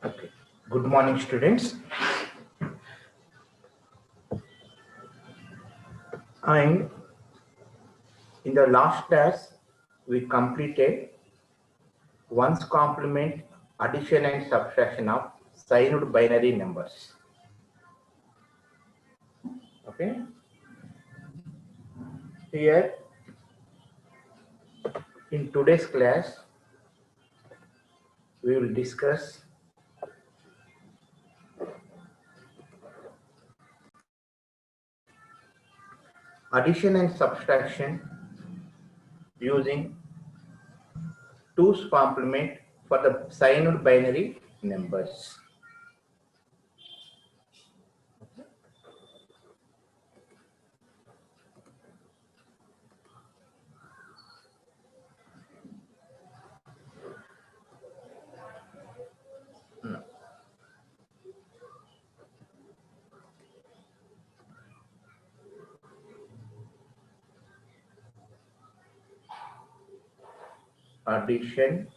Okay. Good morning, students. And in the last class, we completed ones complement addition and subtraction of signed binary numbers. Okay. Here, in today's class, we will discuss addition and subtraction using 2's complement for the signed binary numbers. Addition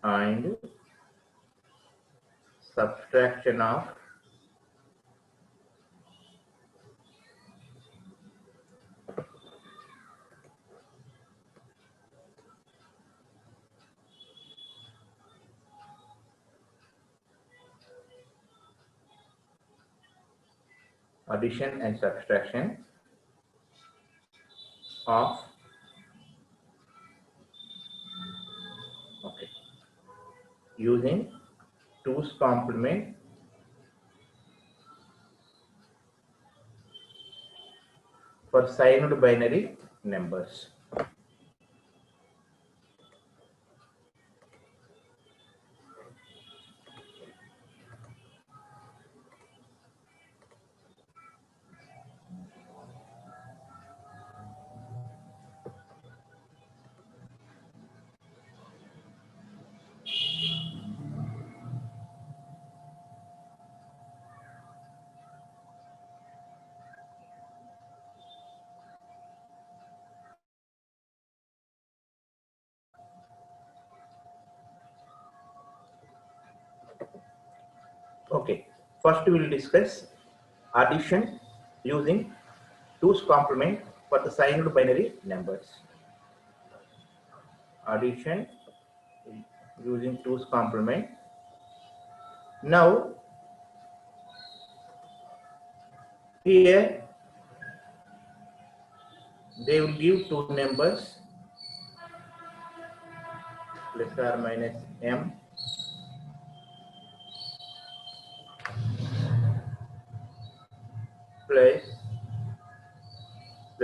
and subtraction of addition and subtraction of using 2's complement for signed binary numbers. Okay, first we will discuss addition using 2's complement for the signed binary numbers. Addition using 2's complement. Now, here they will give two numbers plus or minus m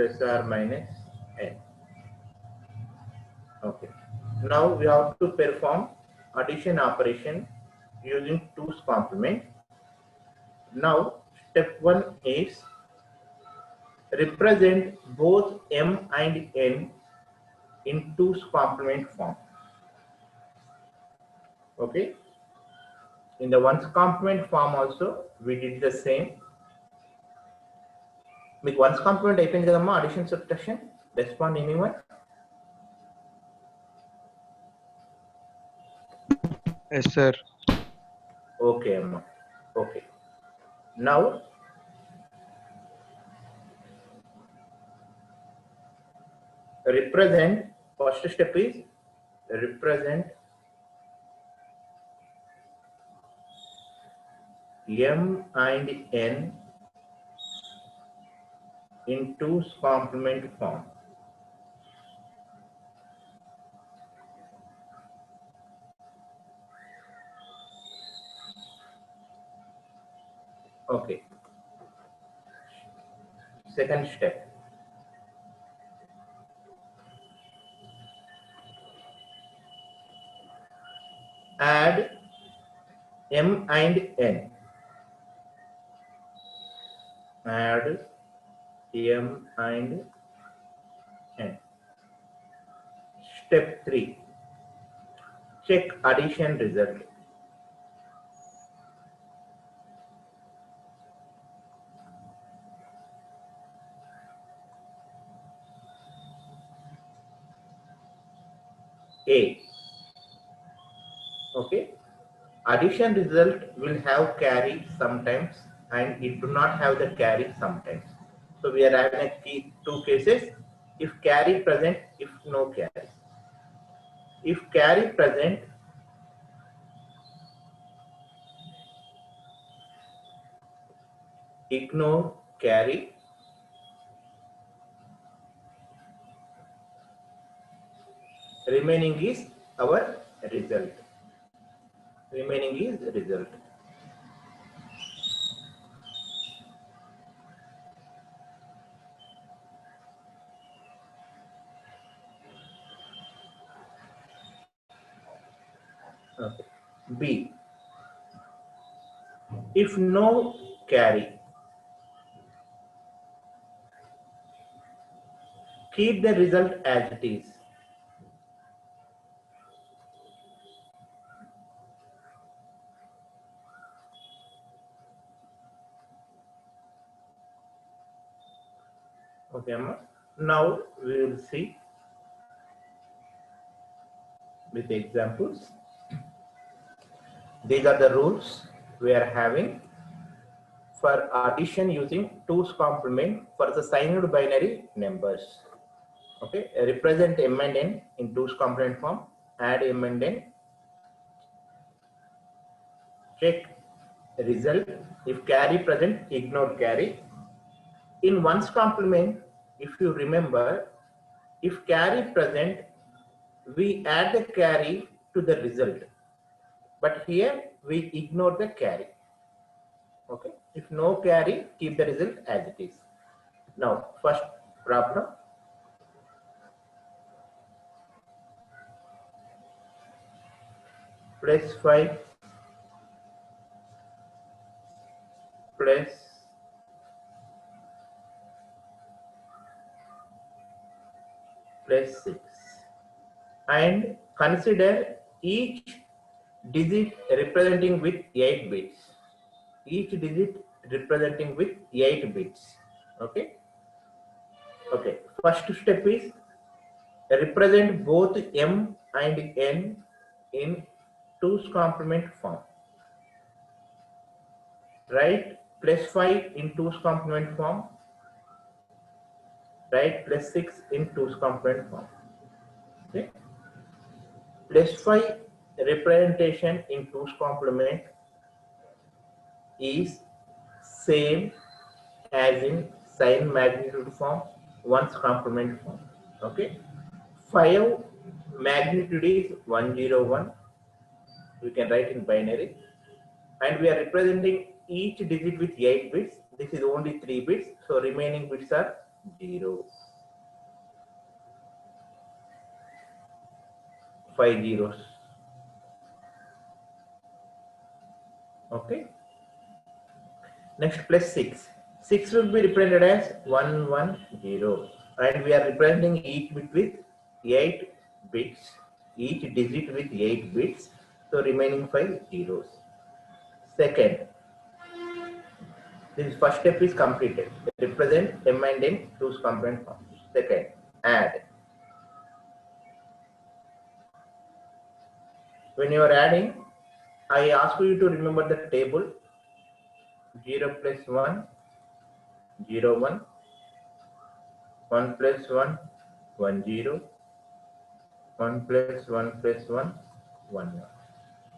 plus or minus n. Okay. Now we have to perform addition operation using 2's complement. Now step 1 is represent both m and n in 2's complement form. Okay. In the ones complement form also we did the same. మీకు once complement అయిపోయింది కదమ్మా addition subtraction respond anyone Yes, sir. Okay అమ్మా okay now represent first step is represent m and n in 2's complement form. Okay. Second step. Add m and n. Add m and n. Step 3. Check addition result. A. Okay, addition result will have carry sometimes and it do not have the carry sometimes. So we are having two cases: if carry present, if no carry. If carry present, ignore carry. Remaining is our result. Remaining is result. Okay. B. If no carry, keep the result as it is. Okay, Amma. Now we will see with examples. These are the rules we are having for addition using 2's complement for the signed binary numbers. Okay, represent m and n in 2's complement form, add m and n, check result. If carry present, ignore carry. In 1's complement, if you remember, if carry present, we add the carry to the result, but here we ignore the carry. Okay, if no carry, keep the result as it is. Now, first problem. Plus 5 plus plus 6, and consider each digit representing with 8 bits. Each digit representing with 8 bits. Okay. Okay. First step is represent both m and n in 2's complement form. Write plus 5 in 2's complement form. Write plus 6 in 2's complement form. Okay. Plus 5 representation in 2's complement is same as in sign magnitude form, 1's complement form. Okay. 5 magnitude is 101. We can write in binary. And we are representing each digit with 8 bits. This is only 3 bits. So remaining bits are 0. 5 zeros. Okay. Next plus 6. 6 will be represented as 110. And we are representing each bit with 8 bits. Each digit with 8 bits. So remaining 5 zeros. Second, this first step is completed. Represent m and n 2's complement form. Second, add. When you are adding, I ask you to remember the table 0 plus 1, 0, 1, 1 plus 1, 1, 0, 1 plus 1 plus 1, 1.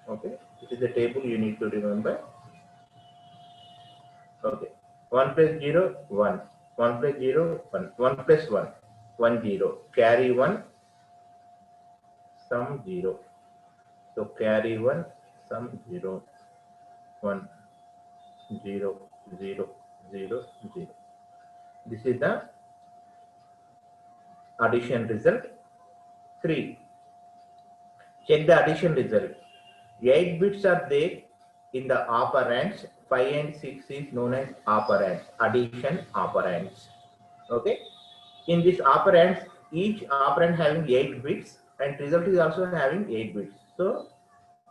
Okay, this is the table you need to remember. Okay, 1 plus 0, 1, 1 plus 0, 1, 1 plus 1, 1, 0, carry 1, sum 0. So carry 1, sum 0, 1, 0, 0, 0, 0. This is the addition result. 3. Check the addition result. 8 bits are there in the operands. 5 and 6 is known as operands, addition operands. Okay. In this operands, each operand having 8 bits and result is also having 8 bits. So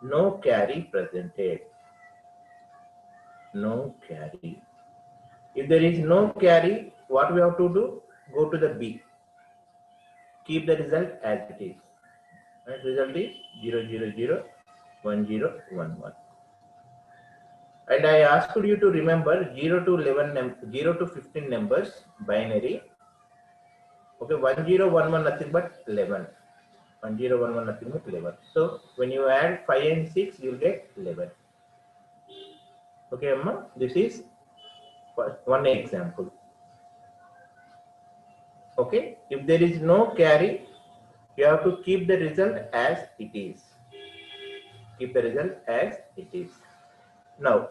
no carry presented. No carry. If there is no carry, what we have to do? Go to the B. Keep the result as it is. And result is 0, 0, 0. 1011. And I asked you to remember 0 to 0 to 15 numbers binary. Okay, 1011 nothing but 11. 1011 nothing but 11. So when you add 5 and 6, you'll get 11. Okay, Amma, this is one example. Okay, if there is no carry, you have to keep the result as it is. Keep the result as it is. Now,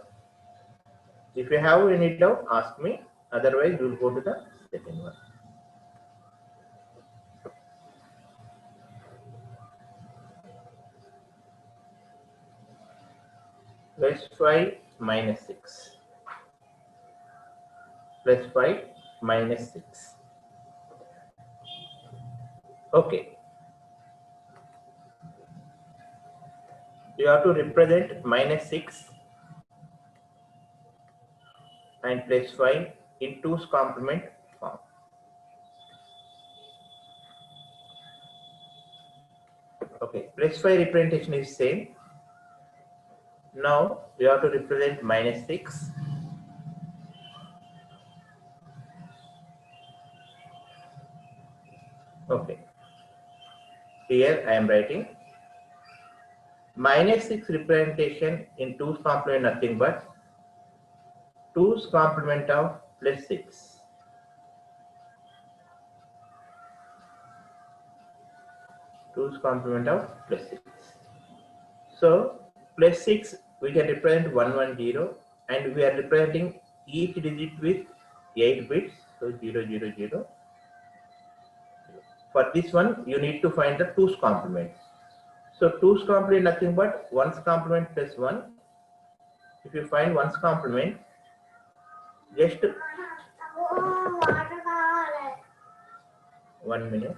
if you have any doubt, ask me. Otherwise, we will go to the second one. Plus 5 minus 6. Plus 5 minus 6. Okay. You have to represent minus 6 and plus 5 in 2's complement form. Okay, plus 5 representation is same. Now you have to represent minus 6 . Okay, here I am writing minus 6 representation in 2's complement nothing but 2's complement of plus 6. 2's complement of plus 6. So plus 6 we can represent 110 and we are representing each digit with 8 bits. So 000. For this one you need to find the 2's complement. So 2's complement nothing but 1's complement plus 1. If you find 1's complement, just 1 minute.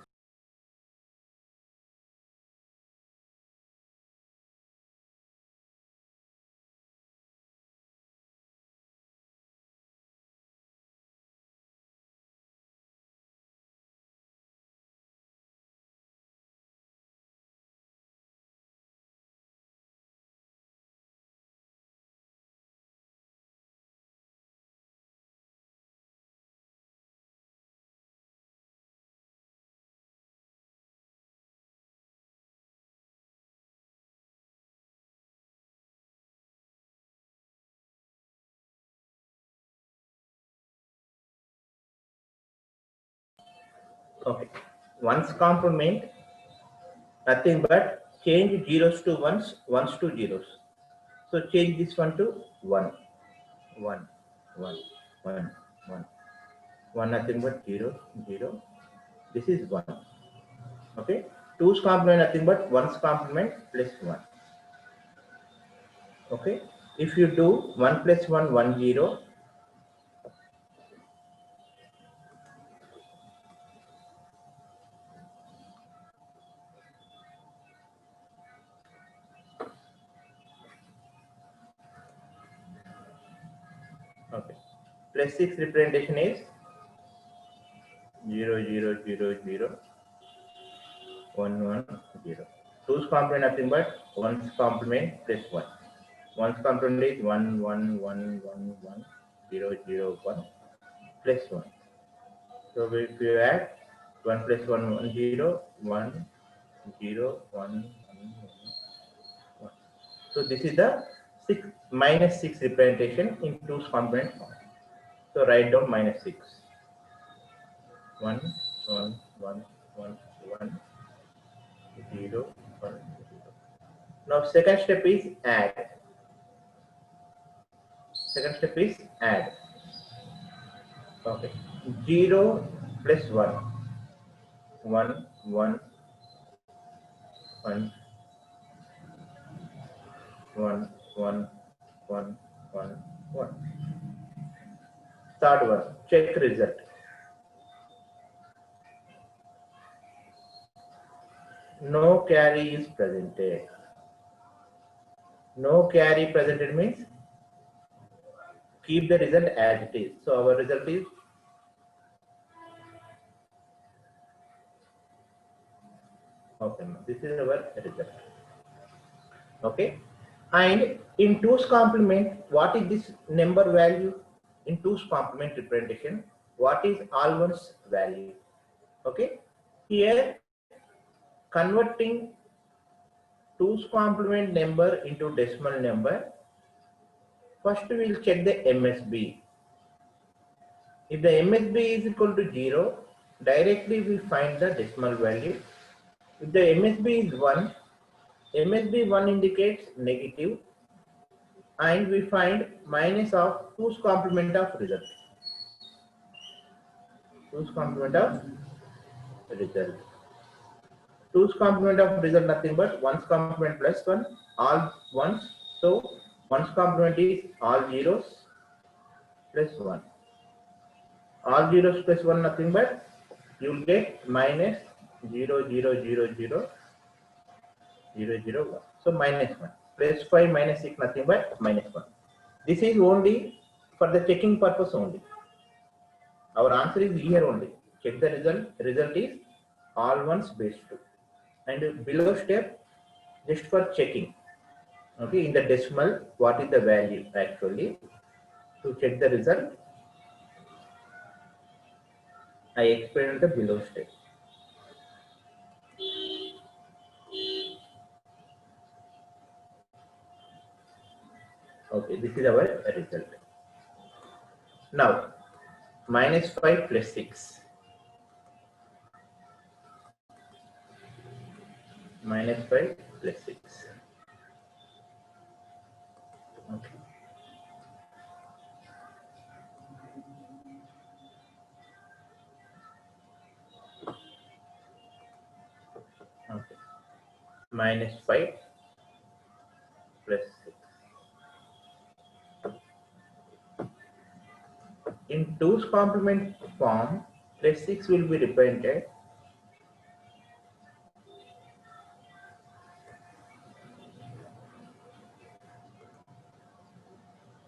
Okay, 1's complement nothing but change zeros to ones, ones to zeros. So change this one to 1, 1, 1, 1, 1. 1 nothing but 0, 0. This is 1. Okay. 2's complement nothing but 1's complement plus 1. Okay. If you do 1 plus 1, 1, 0. Okay. Plus 6 representation is 0, 0, 0, 0, 1, 1, 0. 2's complement nothing but 1's complement plus 1. 1's complement is 1, 1, 1, 1, 1, 0, 0, 1 plus 1. So if you add 1 plus 1, 1, 0, 1, 0, 1, 1, 1. So this is the 6 minus 6 representation in 2's complement form. So write down minus 6. 1, 1, 1, 1, 1, 0, 1, 0. Now second step is add. Second step is add. Okay. 0 plus 1. 1, 1, 1, 1, 1, 1, 1, 1. Third one, check result. No carry is presented. No carry presented means keep the result as it is. So our result is okay. This is our result. Okay. And in 2's complement, what is this number value? In 2's complement representation, what is all ones value? Okay. Here, converting 2's complement number into decimal number, first we will check the MSB. If the MSB is equal to 0, directly we find the decimal value. If the MSB is 1, MSB 1 indicates negative, and we find minus of 2's complement of result. 2's complement of result. 2's complement of result nothing but 1's complement plus 1, all 1's. So 1's complement is all zeros plus 1. All zeros plus 1 nothing but you will get minus 0, 0, 0, 0, 0, 0, 1. So minus 1. Plus 5 minus 6 nothing but minus 1. This is only for the checking purpose only. Our answer is here only. Check the result. Result is all ones base 2. And below step, just for checking. Okay, in the decimal, what is the value actually? To check the result, I explained the below step. Okay, this is our result. Now, minus 5 plus 6. Minus 5 plus 6. Okay. Okay. Minus 5 plus 6. In 2's complement form, plus 6 will be represented.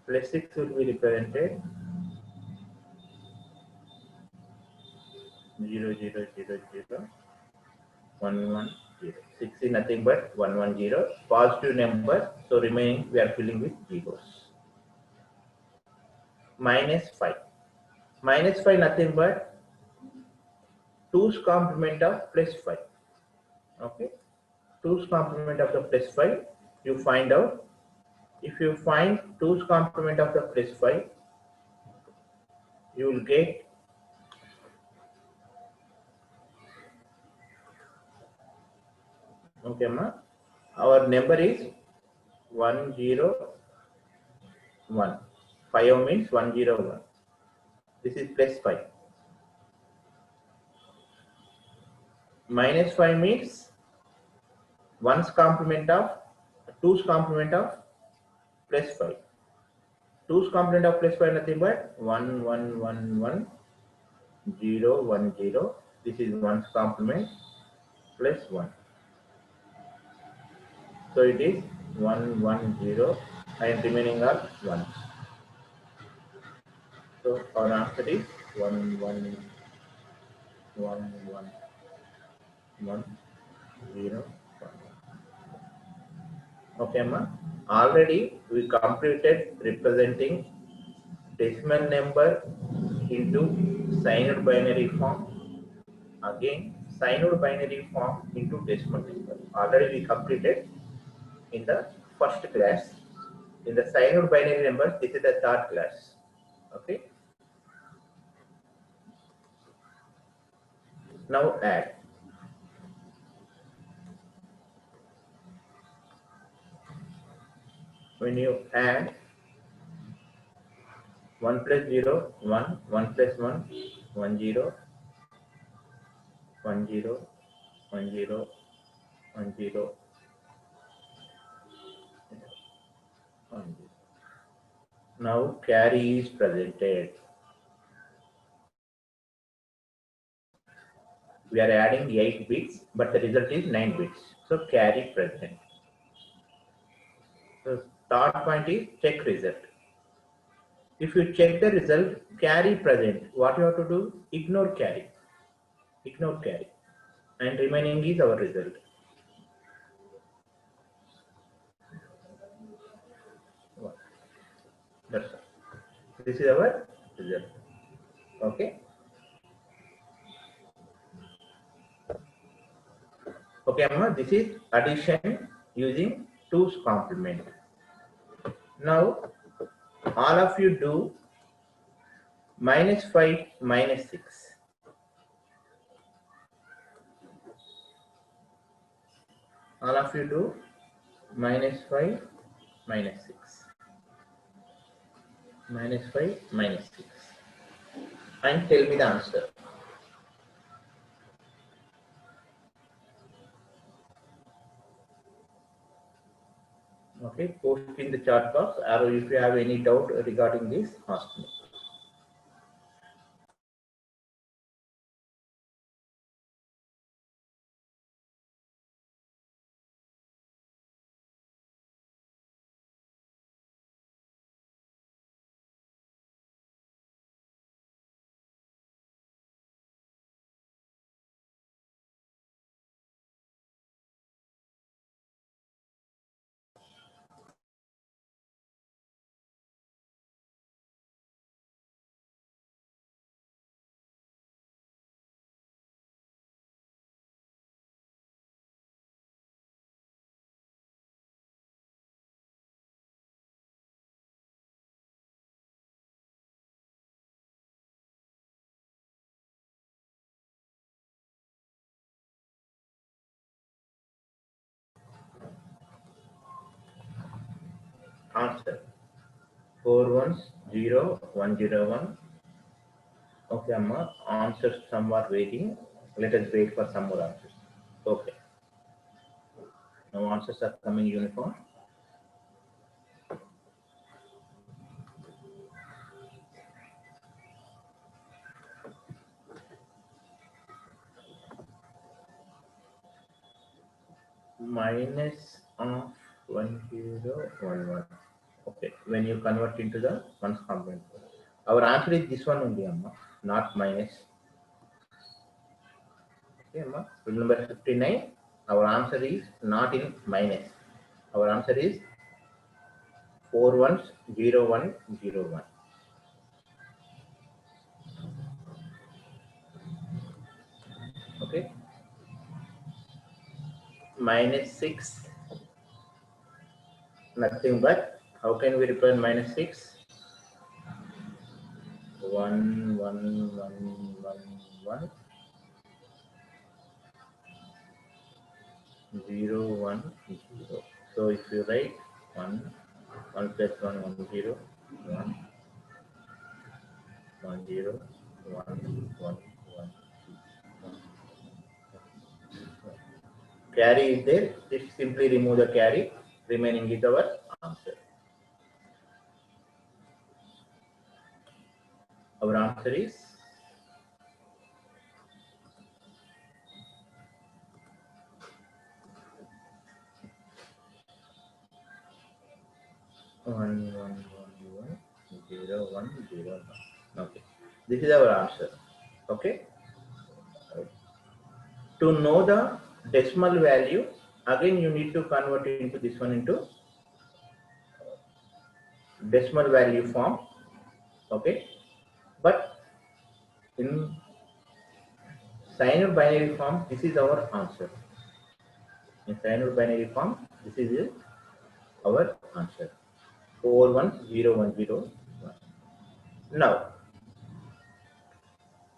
Plus 6 will be represented 0, 0, 0, 0, 1, 1, 0. 6 is nothing but 1, 1, 0. Positive number, so remaining we are filling with zeros. Minus 5. Minus 5 nothing but 2's complement of plus 5. Okay. 2's complement of the plus 5, you find out. If you find 2's complement of the plus 5, you will get okay, ma. Our number is 101. 5 means 101. This is plus 5. Minus 5 means 1's complement of 2's complement of plus 5. 2's complement of plus 5 nothing but 1, 1, 1, 1, 0, 1, 0. This is 1's complement plus 1. So it is 1, 1, 0 and remaining are 1. So our answer is 1, 1, 1, 1, 1, 0, 1. Okay, ma. Already we completed representing decimal number into signed binary form. Again, signed binary form into decimal number. Already we completed in the first class. In the signed binary number, this is the third class. Okay. Now add. When you add 1 plus 0, 1, 1 plus 1, 1, 0, 1, 0, 1, 0, 1, 0, 1, 0. Now carry is presented. We are adding 8 bits, but the result is 9 bits. So carry present. So third point is check result. If you check the result, carry present, what you have to do? Ignore carry. Ignore carry. And remaining is our result. That's all. This is our result. Okay. Okay, Amma, this is addition using 2's complement. Now, all of you do -5 -6. All of you do -5 -6. -5 -6. And tell me the answer. Okay, post in the chat box, or if you have any doubt regarding this, ask me. Answer 410101. Okay, Amma. Answers some are waiting. Let us wait for some more answers. Okay. Now answers are coming uniform. Minus of 1011. Okay. When you convert into the ones complement. Our answer is this one only, Amma, not minus. Okay, Amma. Remember 59. Our answer is not in minus. Our answer is 410101. Okay. -6. Nothing but how can we represent -6? 1 1 1 1 1 0 1 0. So if you write 1 1 plus 1 1 0 1 1 0 1 1 1. Carry is there. Just simply remove the carry. Remaining is our answer. Our answer is 1 1 1 0 1 0 1. Okay, this is our answer. Okay. To know the decimal value, again you need to convert it into this one into decimal value form. Okay, but in Sine binary form, this is our answer. In Sine binary form, this is our answer. 410101. Now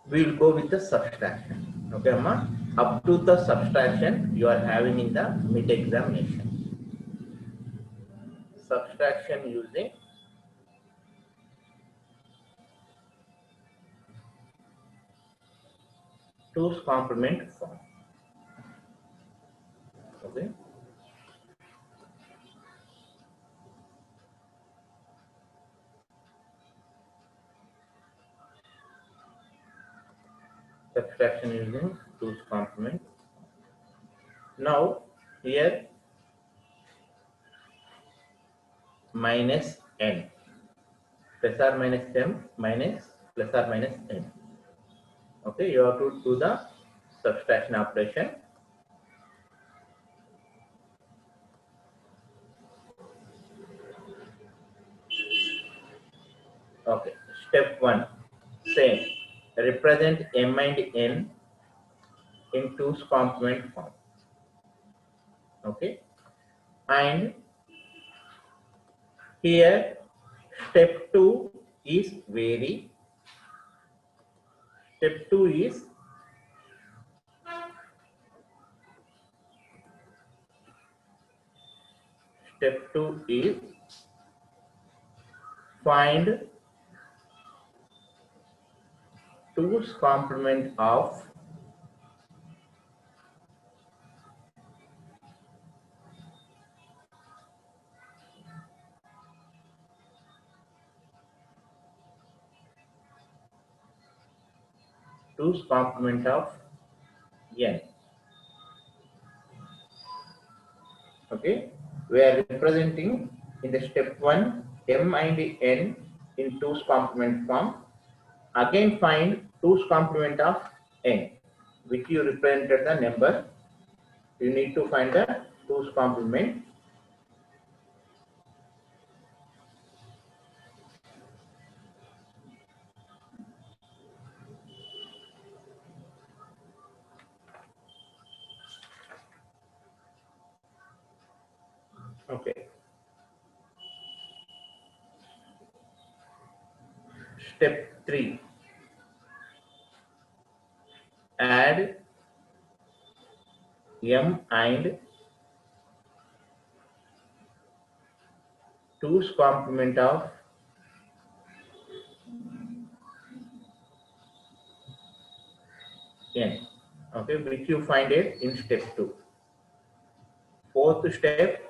we will go with the subtraction. Okay, Amma? Up to the subtraction you are having in the mid examination. Subtraction using two's complement form. Okay. Subtraction using two's complement. Now here minus n plus or minus m minus plus or minus n. Okay, you have to do the subtraction operation. represent m and n in 2's complement form. Okay, and here step 2 is vary. Step 2 is find 2's complement of n. Okay, we are representing in the step 1 m and n in 2's complement form. Again find 2's complement of n, which you represented the number. You need to find the 2's complement. Okay. Step 3. Add m and 2's complement of n. Okay, which you find it in step 2. Fourth step,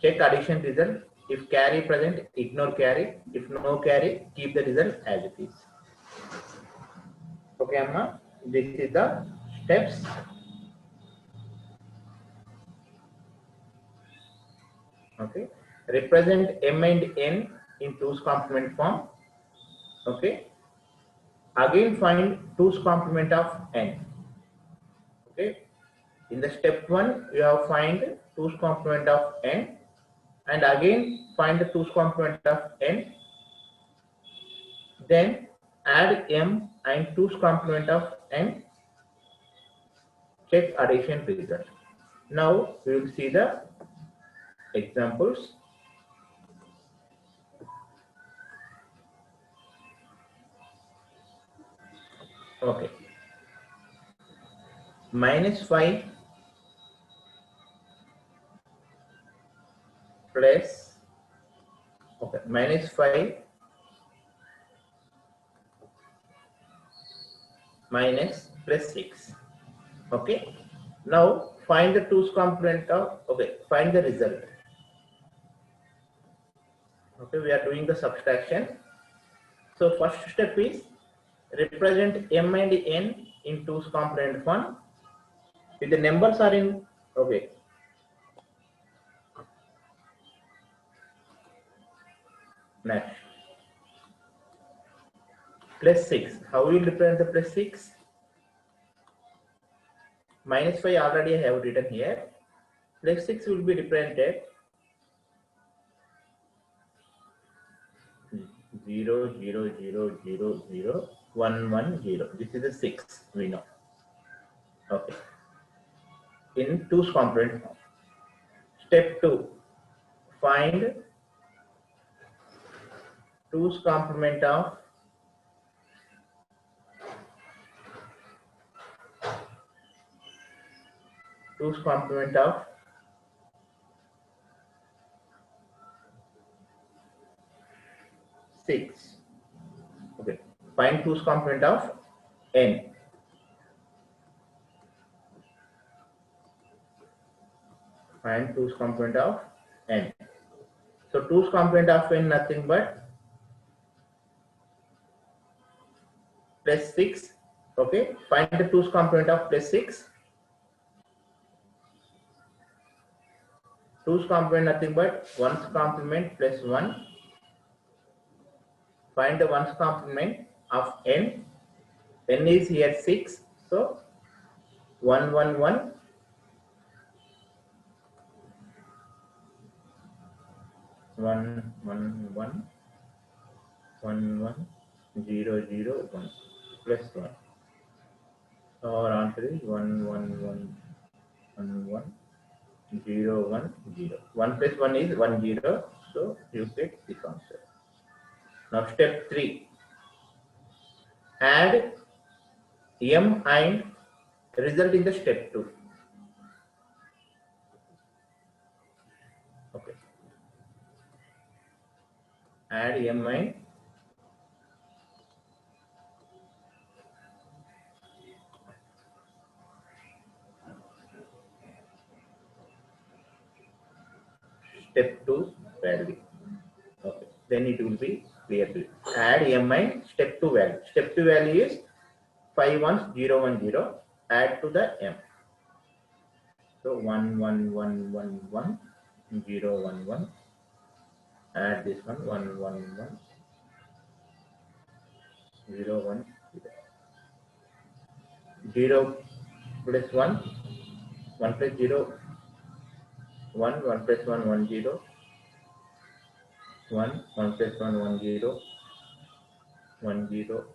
check addition result. If carry present, ignore carry. If no carry, keep the result as it is. Okay, Amma, this is the steps. Okay, represent m and n in 2's complement form. Okay, again find 2's complement of n. Okay, in the step 1 you have find 2's complement of n, and again find the 2's complement of n, then add m and 2's complement of n, check addition result. Now we will see the examples. Okay, -5 plus, okay, -5 minus plus 6. Okay, now find the 2's complement of, okay, find the result. Okay, we are doing the subtraction. So first step is represent m and n in 2's complement form. If the numbers are in, okay, next plus 6. How will you represent the plus 6? -5 already I have written here. Plus 6 will be represented 0 0 0 0 0 1 1 0. This is the 6 we know. Okay, in 2's complement form. Step 2, find 2's complement of six. Okay, find 2's complement of n. Find 2's complement of n. So 2's complement of n nothing but plus 6. Okay, find the 2's complement of plus 6. 2's complement nothing but 1's complement plus 1. Find the 1's complement of n. N is here 6. So 1 1 1. 1 1 1 1 1 0 0 1 plus 1. Our answer is 1 1 1 1 1 0 1 0. 1 plus 1 is 1 0. So you get this answer. Now step 3. Add m and result in the step 2. Okay. Add m and step 2 value. Okay. Then it will be clear. Add m and step 2 value. Step 2 value is 5 1 0 1 0. Add to the m. So 1 1 1 1 1 0 1 1. Add this one 1 1 1 0 1 0 plus 1 1 plus 0 1 1 plus 1 1 0 1 1 plus 1 1 0 1 0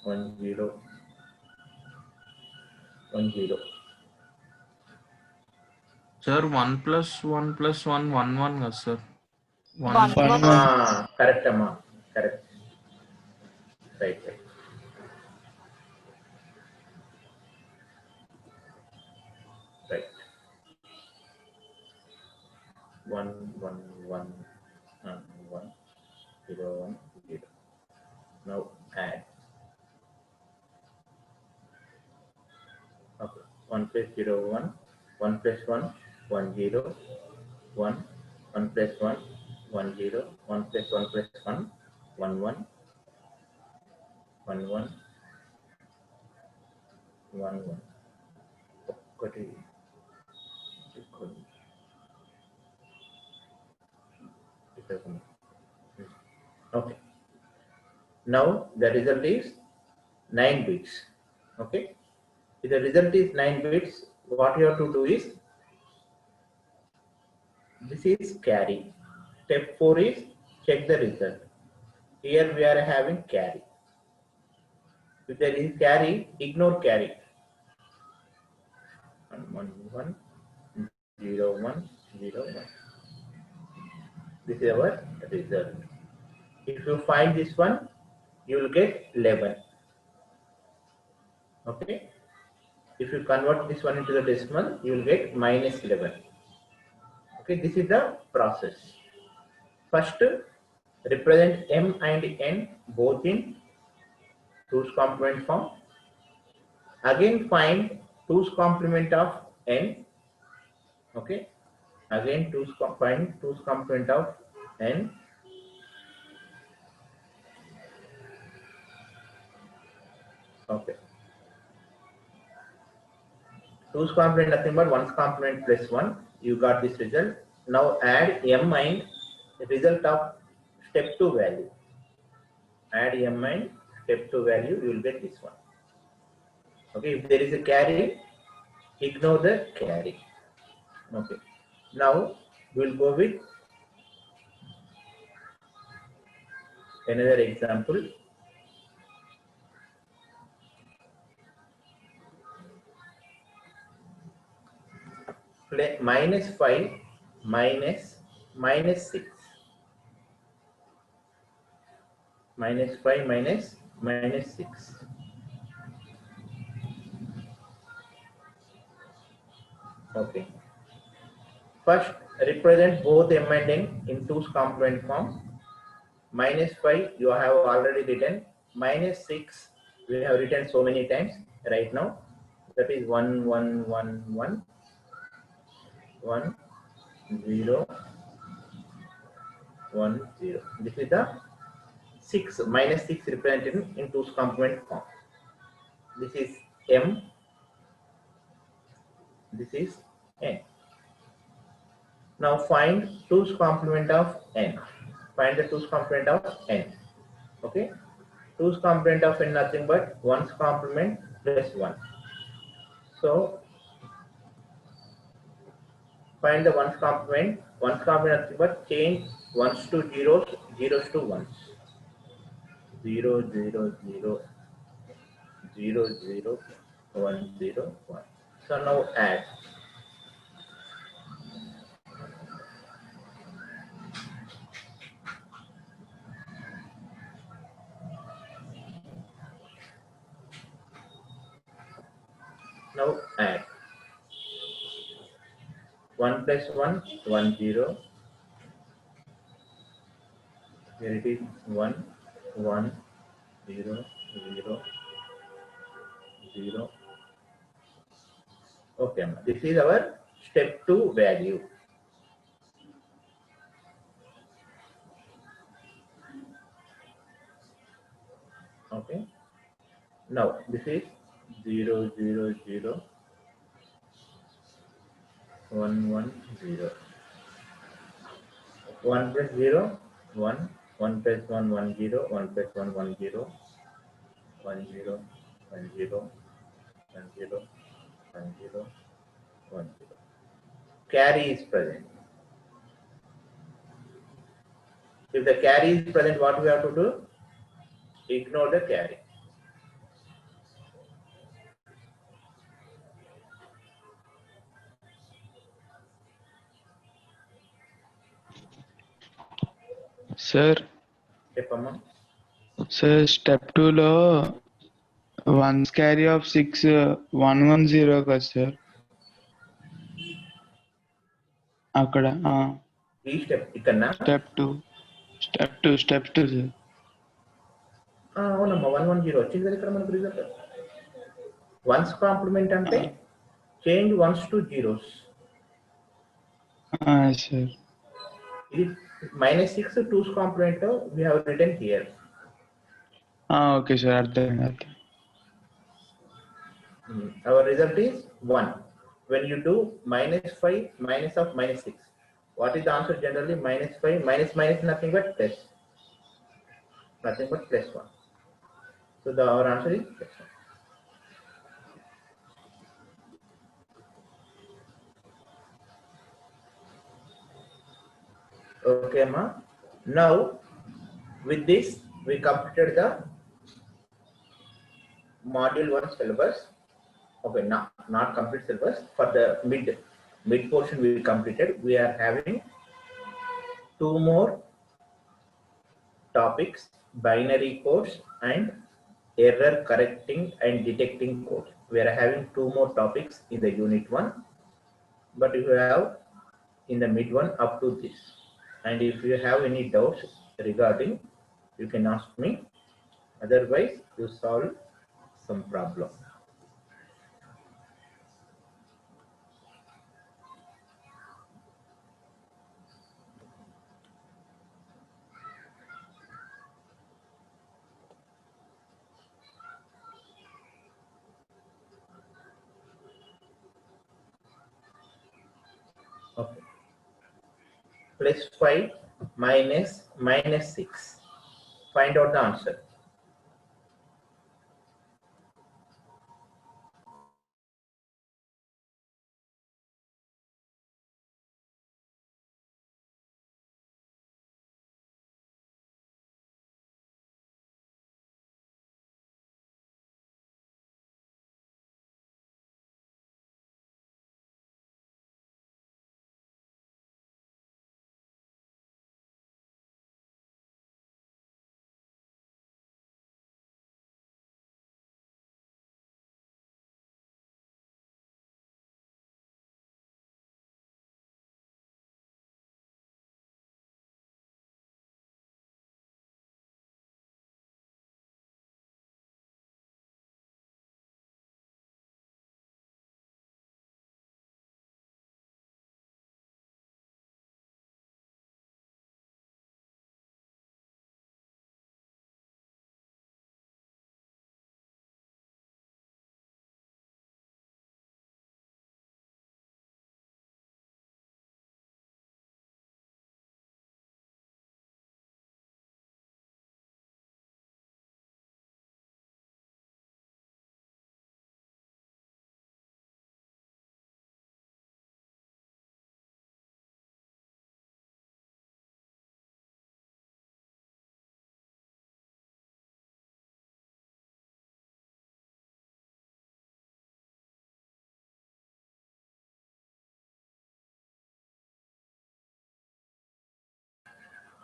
1 0 1 0. Sir, 1 plus 1 plus 1 1 1 కదా sir. 1 1. Correct amma, correct, right. Right. 1 1 1 1 0 1 0. Now add. Okay. 1 plus 0 1 1 plus 1 1 0 1 1 plus 1 1 0 1 plus 1 plus 1 1 1 1 1 1 1. Okay. Now the result is 9 bits. Okay. If the result is 9 bits, what you have to do is, this is carry. Step 4 is check the result. Here we are having carry. If there is carry, ignore carry. 1 1 0 1 0 1. This is our result. If you find this one, you will get 11. Okay. If you convert this one into the decimal, you will get minus 11. Okay. This is the process. First, represent m and n both in 2's complement form. Again, find 2's complement of n. Okay. Again, find 2's complement of n. Okay. 2's complement nothing but 1's complement plus 1. You got this result. Now add m and the result of step 2 value. Add m and step 2 value, you will get this one. Okay. If there is a carry, ignore the carry. Okay. Now we will go with another example. Minus 5 minus 6. Minus 5 minus 6. Okay. First, represent both m and n in 2's complement form. Minus 5 you have already written. Minus 6 we have written so many times right now. That is 1 1 1 1 1 0 1 0. This is the 6 minus 6 represented in 2's complement form. This is m. This is n. Now find 2's complement of n. Find the 2's complement of n. Okay. 2's complement of n nothing but 1's complement plus 1. So find the 1's complement. 1's complement nothing but change 1's to zeros, zeros to 1's. 0 0 0 0 0 1 0 1. So now add. Now add. 1 plus 1 1 0. Here it is 1 1 0 0 0. Okay, this is our step 2 value. Okay. Now this is 0 0 0 1 1 0. 1 plus 0 1. 1 plus 1 1 0. 1 plus 1 1 0. 1 0 1 0 1 0 1 0 1 0. Carry is present. If the carry is present, what we have to do? Ignore the carry. Sir, Step step 2 లో once carry of 6 110 కదా sir అక్కడ ఈ step ఇక్కడ step 2 sir అవునమ్మా 110 వచ్చింది కదా ఇక్కడ మనకు రిజల్ట్. వన్స్ కాంప్లిమెంట్ అంటే change once to zeros. Sir ఇది -6 2's complement we have written here. Okay sir అర్థమైంది. Our result is 1. When you do -5 minus of -6, what is the answer generally? -5 minus nothing but plus. Nothing but +1. So our answer is +1. Okay, ma. Now with this we completed the module 1 syllabus. Okay, not complete syllabus. For the mid portion we completed. We are having 2 more topics: binary codes and error correcting and detecting code. We are having 2 more topics in the unit 1. But if you have in the mid one up to this, and if you have any doubts regarding, you can ask me. Otherwise, you solve some problem. Okay. +5 minus -6. Find out the answer.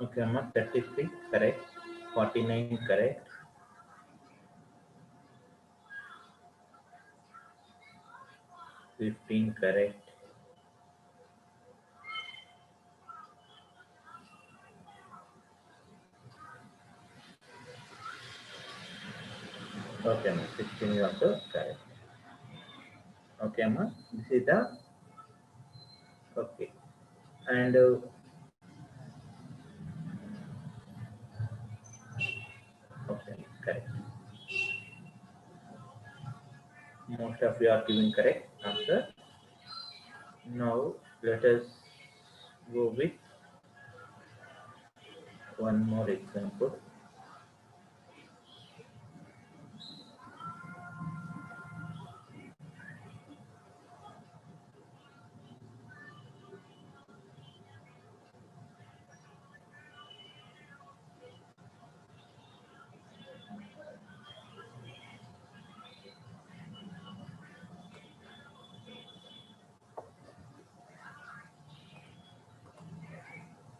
Okay, amma, 33 correct, 49 correct, 15 correct, 16 is also correct. Okay, amma, this is the okay, and okay, correct. Most of you are giving correct answer. Now let us go with one more example.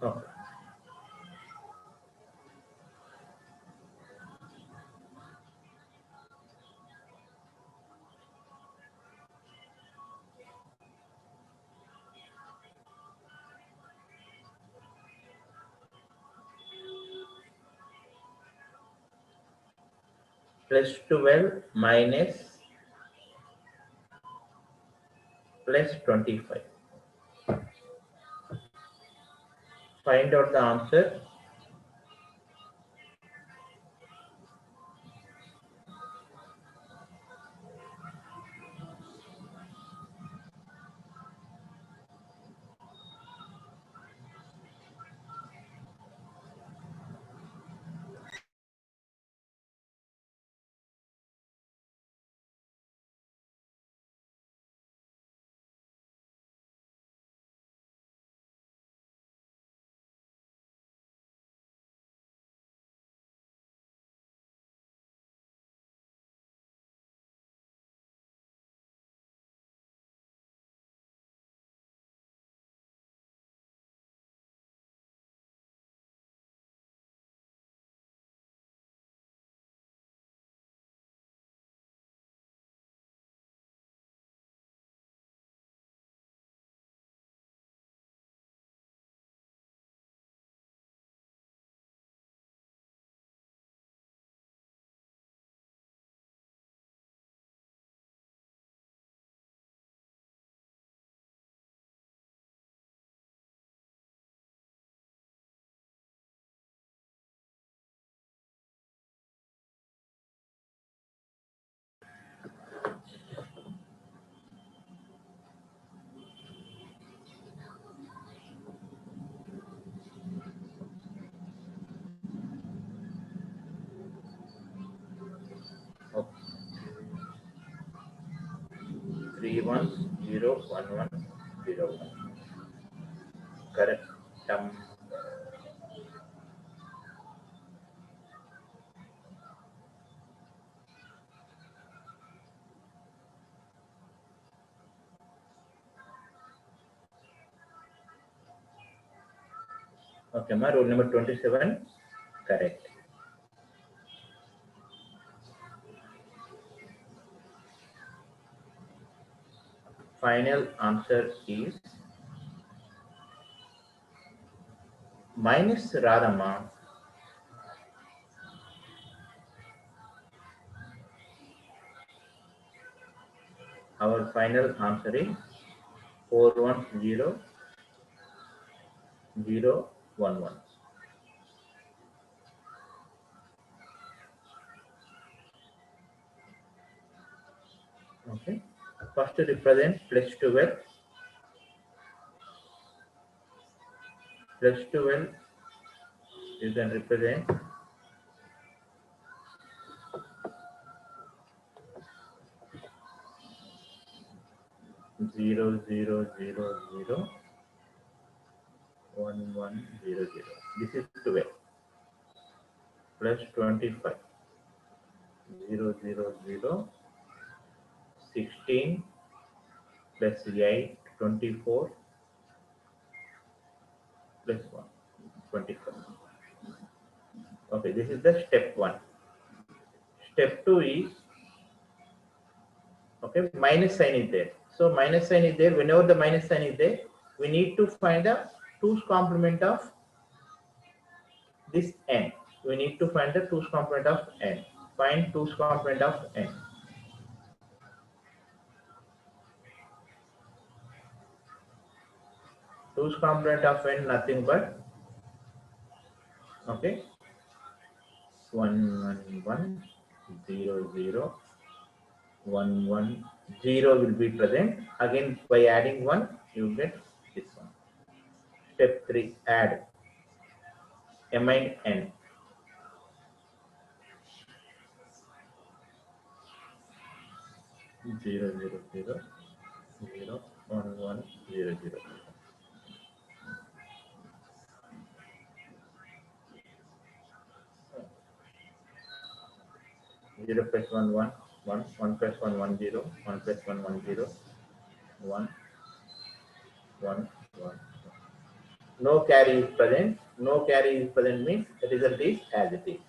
Okay. Plus 12 minus plus 25. Find out the answer. Okay. 310101. Correct. Okay, my rule number 27. Correct. Final answer is minus Radama. Our final answer is 410011. Okay. First to represent plus 12. Plus 12 you can represent 0000110. This is 12 plus 25 00016 plus 8 24 plus 1. 24. Okay, this is the step 1. Step 2 is, okay, minus sign is there. So minus sign is there. Whenever the minus sign is there, we need to find the 2's complement of this n. We need to find the 2's complement of n. Find 2's complement of n. Two's complement of n nothing but, okay, 1 1 1 0 0 1 1 0 will be present. Again, by adding 1, you get this one. Step 3, add m and n. 0 0 0 0 1 1 0 0. 0 plus 1 1 1 1 plus 1 1 0 1 plus 1 1 0 1 1 1. No carry is present. No carry is present means the result is as it is.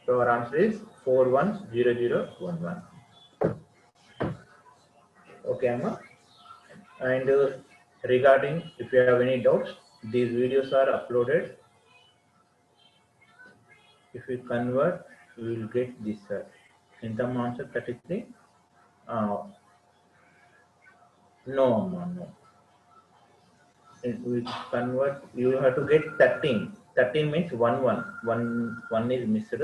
So our answer is 4 1 0 0 1 1. Okay, Amma. And regarding if you have any doubts, these videos are uploaded. If we convert, we will get this. In the answer 33. No, Amma, no. If we convert, you have to get 13. 13 means 1 1. 1 is missed.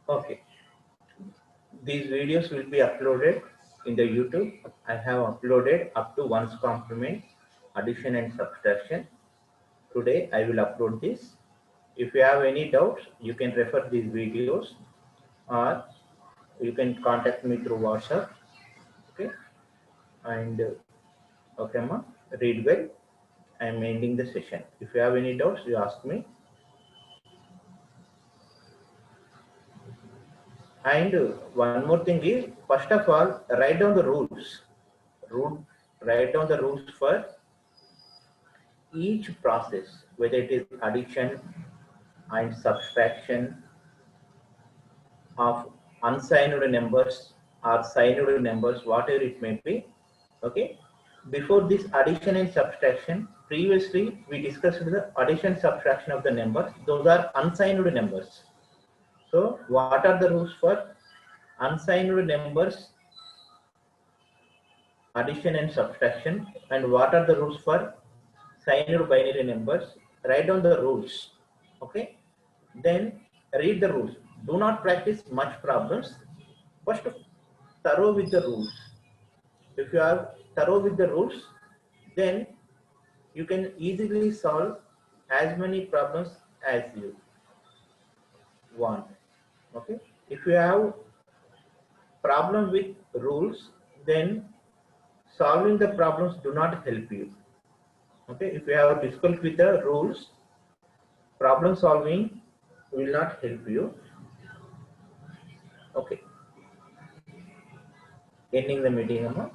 Okay. These videos will be uploaded in the YouTube. I have uploaded up to 1's complement, addition and subtraction. Today I will upload this. If you have any doubts, you can refer these videos or you can contact me through WhatsApp. Okay. And okay, ma, read well. I am ending the session. If you have any doubts, you ask me. And one more thing is, first of all, write down the rules. Write down the rules for each process, whether it is addition and subtraction of unsigned numbers or signed numbers, whatever it may be. Okay. Before this addition and subtraction, previously we discussed the addition subtraction of the numbers. Those are unsigned numbers. So what are the rules for unsigned numbers, addition and subtraction, and what are the rules for signed binary numbers? Write down the rules. Okay. Then read the rules. Do not practice much problems. First, thorough with the rules. If you are thorough with the rules, then you can easily solve as many problems as you want. Okay. If you have problem with rules, then solving the problems do not help you. Okay. If you have difficulty with the rules, problem solving will not help you. Okay. Ending the meeting, Amma.